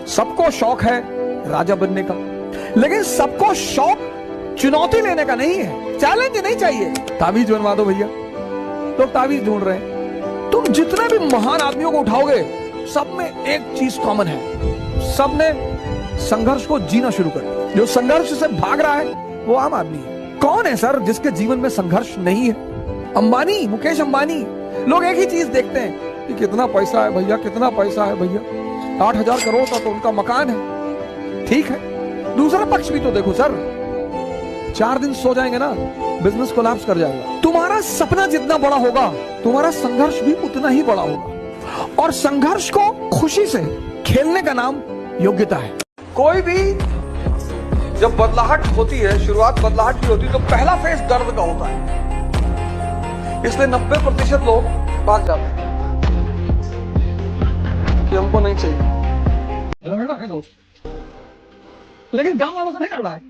सबको शौक है राजा बनने का, लेकिन सबको शौक चुनौती लेने का नहीं है, चैलेंज नहीं चाहिए। ताबीज बनवा दो भैया, लोग ताबीज ढूंढ रहे हैं। तुम जितने भी महान आदमियों को उठाओगे, सब में एक चीज कॉमन है, सब ने संघर्ष को जीना शुरू कर दिया। जो संघर्ष से भाग रहा है वो आम आदमी है। कौन है सर जिसके जीवन में संघर्ष नहीं है? अंबानी, मुकेश अंबानी। लोग एक ही चीज देखते हैं कि कितना पैसा है भैया, कितना पैसा है भैया, 8,000 करोड़ का तो उनका मकान है। ठीक है, दूसरा पक्ष भी तो देखो सर। 4 दिन सो जाएंगे ना, बिजनेस कोलैप्स कर जाएगा। तुम्हारा सपना जितना बड़ा होगा, तुम्हारा संघर्ष भी उतना ही बड़ा होगा। और संघर्ष को खुशी से खेलने का नाम योग्यता है। कोई भी जब बदलाहट होती है, शुरुआत बदलाहट की होती है, तो पहला फेज दर्द का होता है। इसलिए 90% लोग भाग जाते हैं कि हमको नहीं चाहिए। लड़ना है दोस्त, लेकिन गांव वालों से नहीं लड़ना है,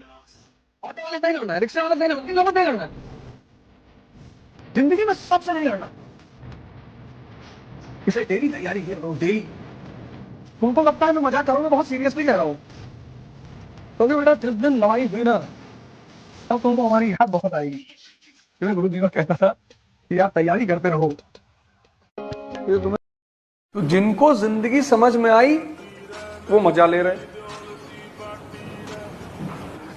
ऑटो वाले नहीं लड़ना है, रिक्शा वाले नहीं लड़ना है, इन लोगों से नहीं लड़ना है। जिंदगी में सबसे नहीं लड़ना। इसे डेली तैयारी है, डेली। तुमको लगता है मैं मजाक करूंगा, बहुत सीरियसली कह रहा हूँ। क्योंकि बेटा जिस दिन लड़ाई हुई ना, तब तुमको हमारी याद बहुत आएगी। क्योंकि गुरु जी का कहता था कि आप तैयारी करते रहो। ये तुम्हें तो जिनको जिंदगी समझ में आई वो मजा ले रहे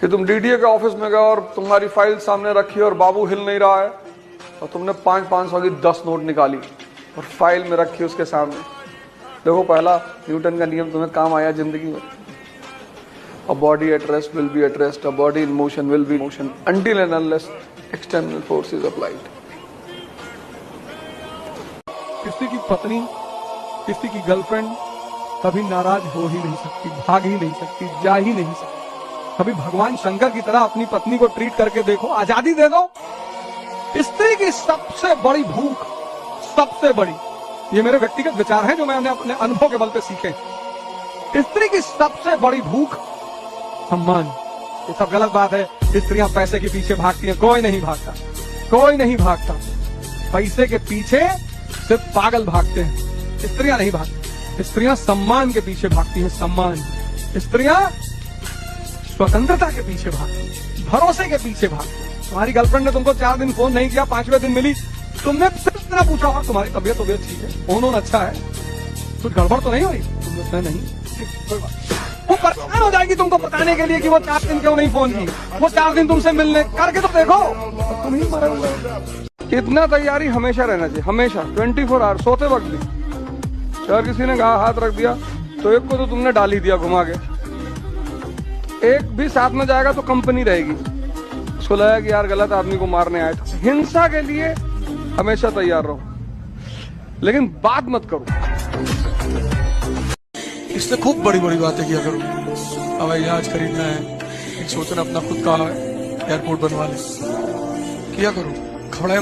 कि तुम डीडीए के ऑफिस में गए और तुम्हारी फाइल सामने रखी और बाबू हिल नहीं रहा है, और तुमने 500 की 10 नोट निकाली और फाइल में रखी उसके सामने। देखो, पहला न्यूटन का नियम तुम्हें काम आया जिंदगी में। A body at rest will be at rest. A body in motion will be in motion until and unless external force is applied. किसी की पत्नी, किसी की गर्लफ्रेंड कभी नाराज हो ही नहीं सकती, भाग ही नहीं सकती, जा ही नहीं सकती। कभी भगवान शंकर की तरह अपनी पत्नी को ट्रीट करके देखो, आजादी दे दो। स्त्री की सबसे बड़ी भूख, सबसे बड़ी, ये मेरे व्यक्तिगत विचार हैं जो मैंने अपने अनुभव के बल पे सीखे। स्त्री की सबसे बड़ी भूख सम्मान। ये सब गलत बात है। स्त्रियां पैसे के पीछे भागती हैं, कोई नहीं भागता, कोई नहीं भागता। पैसे के पीछे सिर्फ पागल भागते हैं, स्त्रियां नहीं भागती। स्त्रियां सम्मान के पीछे भागती हैं, सम्मान। स्त्रियां स्वतंत्रता के पीछे भागती हैं, भरोसे के पीछे भागती हैं। तुम्हारी गर्लफ्रेंड ने तुमको 4 दिन फोन नहीं किया, 5वें दिन मिली, तुमने सिर्फ इतना पूछा और तुम्हारी तबीयत ठीक है, फोन अच्छा है, कुछ गड़बड़ तो नहीं हुई? तुमने नहीं, कोई बात। वो परेशान हो जाएगी तुमको बताने के लिए कि वो 4 दिन क्यों नहीं फोन की। वो 4 दिन तुमसे मिलने करके तो देखो, तुम ही मरे हुए। इतना तैयारी हमेशा रहना चाहिए, हमेशा 24 आवर, सोते वक्त भी। अगर किसी ने हाथ रख दिया तो एक को तो तुमने डाल ही दिया घुमा के, एक भी साथ में जाएगा तो कंपनी रहेगी। उसको लगा कि यार गलत आदमी को मारने आए थे। हिंसा के लिए हमेशा तैयार रहो, लेकिन बात मत करो। इससे खूब बड़ी बड़ी बातें किया करो। हवाई जहाज खरीदना है, एक सोचना अपना खुद का एयरपोर्ट बनवा ले, किया करो, खबड़ाए